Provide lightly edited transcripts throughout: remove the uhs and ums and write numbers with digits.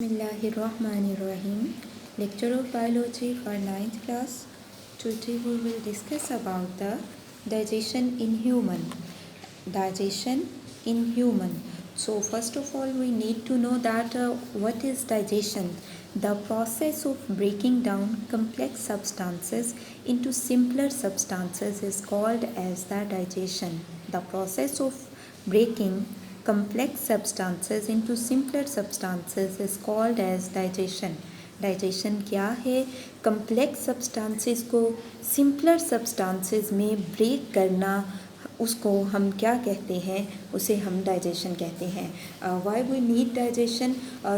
Bismillahirrahmanirrahim. Lecture of Biology for 9th class. Today we will discuss about the digestion in human. Digestion in human. So first of all we need to know that what is digestion? The process of breaking down complex substances into simpler substances is called as the digestion. The process of breaking complex substances into simpler substances is called as digestion. Digestion क्या है? Complex substances को simpler substances में break करना, उसको हम क्या कहते हैं? उसे हम डाइजेशन कहते हैं. Why we need digestion?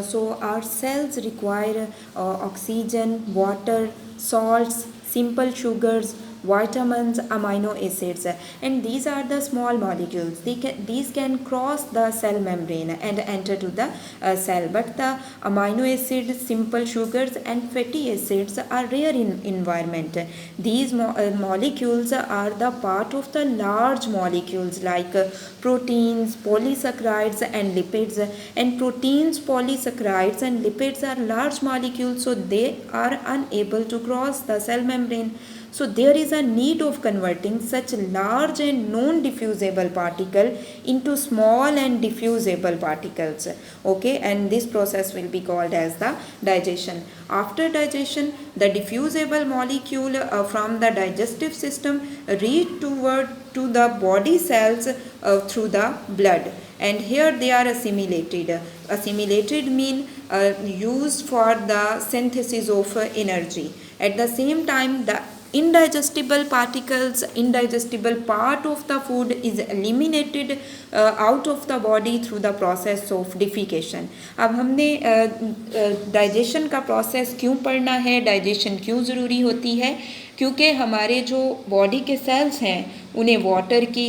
So our cells require oxygen, water, salts, simple sugars, vitamins, amino acids, and these are the small molecules. These can cross the cell membrane and enter to the cell, but the amino acids, simple sugars and fatty acids are rare in environment. These molecules are the part of the large molecules like proteins, polysaccharides and lipids, and proteins, polysaccharides and lipids are large molecules, so they are unable to cross the cell membrane. So there is a need of converting such large and non-diffusible particle into small and diffusible particles. Okay, and this process will be called as the digestion. After digestion, the diffusible molecule from the digestive system reach toward to the body cells through the blood, and here they are assimilated. Assimilated mean used for the synthesis of energy. At the same time, the indigestible particles, indigestible part of the food is eliminated out of the body through the process of defecation. अब हमने digestion का process क्यों पढ़ना है, digestion क्यों ज़रूरी होती है? क्योंकि हमारे जो बॉडी के सेल्स हैं उन्हें वाटर की,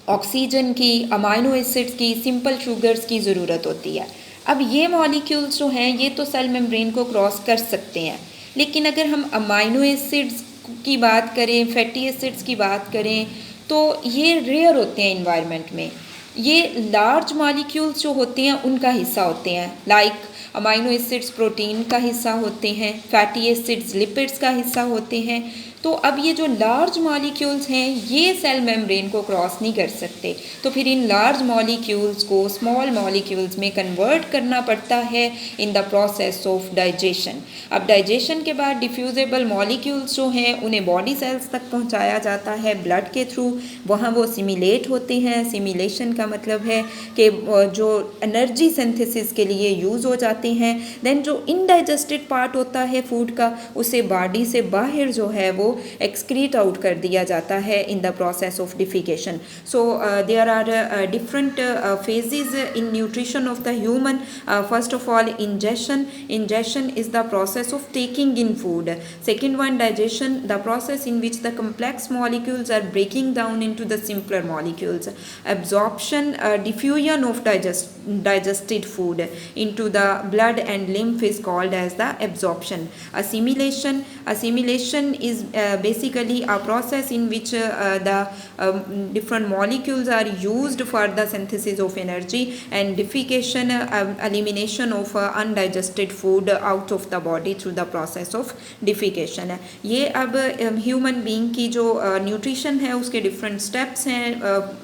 ऑक्सीजन की, अमाइनो एसिड्स की, सिंपल शुगर्स की ज़रूरत होती है. अब ये मॉलिक्यूल्स जो हैं ये तो सेल मेम्ब्रेन को क्रॉस कर सकते हैं, लेकिन अगर हम अमाइनो एसिड्स की बात करें, फैटी एसिड्स की बात करें, तो ये रेयर होते हैं इन्वायरमेंट में. ये लार्ज मॉलिक्यूल्स जो होते हैं उनका हिस्सा होते हैं. लाइक अमाइनो एसिड्स प्रोटीन का हिस्सा होते हैं, फैटी एसिड्स लिपिड्स का हिस्सा होते हैं. तो अब ये जो लार्ज मॉलिक्यूल्स हैं ये सेल मेम्ब्रेन को क्रॉस नहीं कर सकते, तो फिर इन लार्ज मॉलिक्यूल्स को स्मॉल मॉलिक्यूल्स में कन्वर्ट करना पड़ता है in the process of digestion. अब डाइजेशन के बाद डिफ्यूजेबल मॉलिक्यूल्स जो हैं उन्हें बॉडी सेल्स तक पहुंचाया जाता है ब्लड के थ्रू. वहाँ वो सिमिलेट होते हैं. सिमिलेशन का मतलब है कि जो एनर्जी सिंथेसिस के लिए यूज़ हो जाते हैं. देन जो इनडाइजेस्टेड पार्ट होता है फूड का, उसे बॉडी से बाहर जो है वो excrete out कर दिया जाता है in the process of defecation. So there are different phases in nutrition of the human. First of all, ingestion. Ingestion is the process of taking in food. Second one, digestion, the process in which the complex molecules are breaking down into the simpler molecules. Absorption, diffusion of digested food into the blood and lymph is called as the absorption. Assimilation. Assimilation is basically a process in which the different molecules are used for the synthesis of energy, and defecation, elimination of undigested food out of the body through the process of defecation. ये अब human being की जो nutrition है उसके different steps हैं.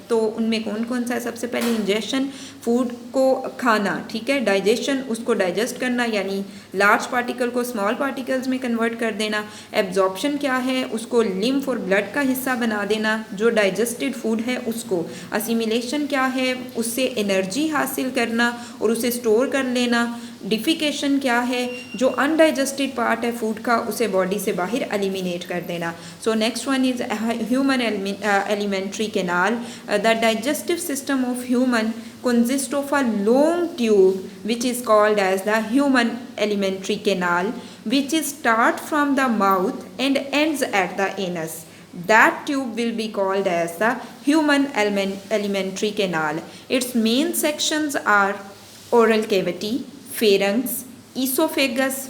तो उनमें कौन कौन सा है? सबसे पहले इंजेशन, फूड को खाना, ठीक है. डाइजेशन, उसको डाइजेस्ट करना, यानी लार्ज पार्टिकल को स्मॉल पार्टिकल्स में कन्वर्ट कर देना. एब्जॉर्प्शन क्या है? उसको लिम्फ और ब्लड का हिस्सा बना देना जो डाइजेस्टेड फूड है उसको. असिमिलेशन क्या है? उससे एनर्जी हासिल करना और उसे स्टोर कर लेना. डिफिकेशन क्या है? जो अनडाइजेस्टेड पार्ट है फूड का उसे बॉडी से बाहर एलिमिनेट कर देना. So next one is human alimentary canal. The digestive system of human consists of a long tube which is called as the human alimentary canal, which is start from the mouth and ends at the anus. That tube will be called as the human alimentary canal. Its main sections are oral cavity, pharynx, esophagus,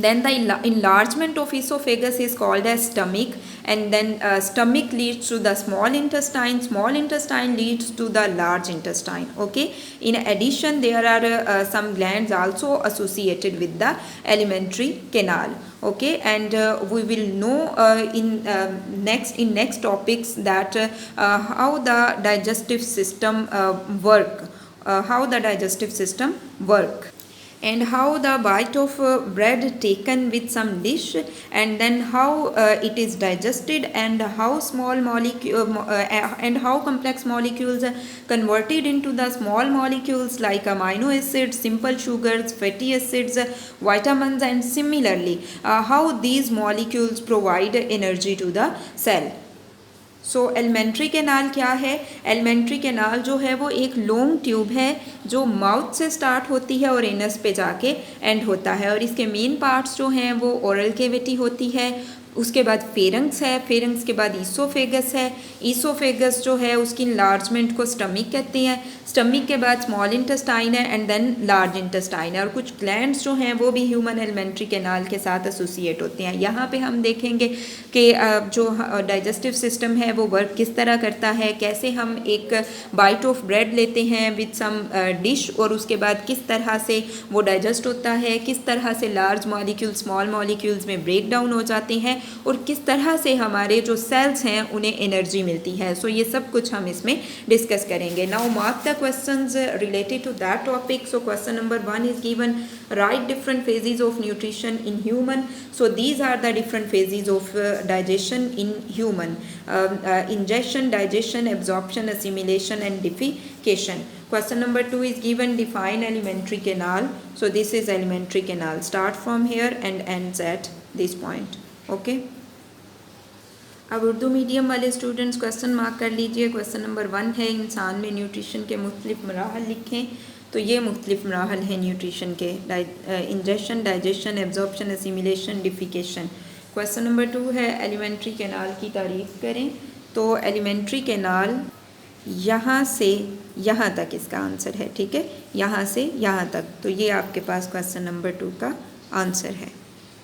Then the enlargement of esophagus is called as stomach, and then stomach leads to the small intestine leads to the large intestine. Okay, in addition there are some glands also associated with the alimentary canal. Okay, and we will know in next topics that how the digestive system work, and how the bite of bread taken with some dish, and then how it is digested, and how and how complex molecules are converted into the small molecules like amino acids, simple sugars, fatty acids, vitamins, and similarly how these molecules provide energy to the cell. So alimentary canal क्या है? Alimentary canal जो है वो एक long tube है जो mouth से start होती है और एनस पे जाके एंड होता है, और इसके मेन पार्ट्स जो हैं वो ओरल कैविटी होती है, उसके बाद फेरेंक्स है, फेरेंक्स के बाद ईसोफेगस है, ईसोफेगस जो है उसकी इनलार्जमेंट को स्टमक कहते हैं, स्टमक के बाद स्मॉल इंटेस्टाइन है, एंड देन लार्ज इंटेस्टाइन है, और कुछ ग्लैंड्स जो हैं वो भी ह्यूमन एलिमेंट्री कैनाल के साथ एसोसिएट होते हैं। यहाँ पे हम देखेंगे कि जो डाइजेस्टिव सिस्टम है वो वर्क किस तरह करता है, कैसे हम एक बाइट ऑफ ब्रेड लेते हैं विद सम डिश और उसके बाद किस तरह से वो डाइजेस्ट होता है, किस तरह से लार्ज मॉलिक्यूल स्मॉल मॉलिक्यूल्स में ब्रेक डाउन हो जाते हैं, और किस तरह से हमारे जो सेल्स हैं उन्हें एनर्जी मिलती है। सो ये सब कुछ हम इसमें डिस्कस करेंगे। Now mark the questions related to that topic. So question number 1 is given, right different phases of nutrition in human. So these are the different phases of digestion in human: ingestion, digestion, absorption, assimilation, and defecation. Question number 2 is given, define alimentary canal. So this is alimentary canal, start from here and ends at this point. Okay, अब Urdu medium वाले students question mark कर लीजिए। Question number 1 है, इंसान में nutrition के मुख्तलिफ मराहल लिखें। तो ये मुख्तलिफ मराहल हैं न्यूट्रिशन के: injection, digestion, absorption, assimilation, defecation. Question number 2 है, एलिमेंट्री कैनाल की तारीफ करें। तो एलिमेंट्री कैनाल यहाँ से यहाँ तक इसका आंसर है, ठीक है, यहाँ से यहाँ तक। तो ये आपके पास क्वेश्चन नंबर 2 का आंसर है।